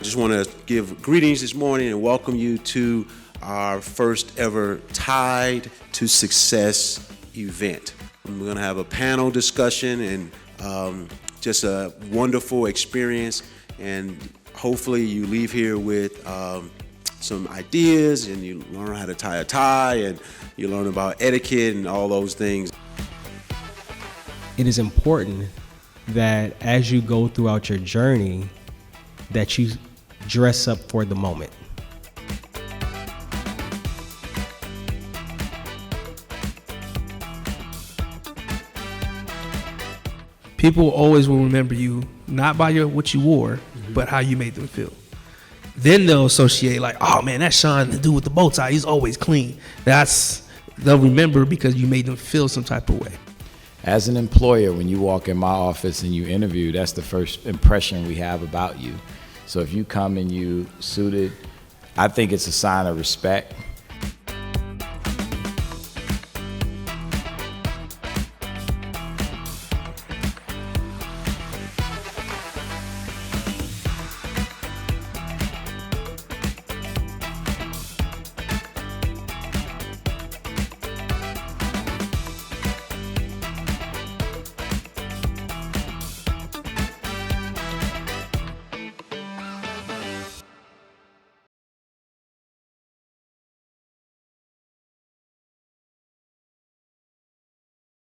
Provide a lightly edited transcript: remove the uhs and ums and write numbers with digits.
just want to give greetings this morning and welcome you to our first ever Tide to Success event. We're going to have a panel discussion and just a wonderful experience, and hopefully you leave here with some ideas and you learn how to tie a tie and you learn about etiquette and all those things. It is important that as you go throughout your journey that you dress up for the moment. People always will remember you not by what you wore, but how you made them feel. Then they'll associate like, oh man, that's Sean, the dude with the bow tie. He's always clean. They'll remember because you made them feel some type of way. As an employer, when you walk in my office and you interview, that's the first impression we have about you. So if you come and you suited, I think it's a sign of respect.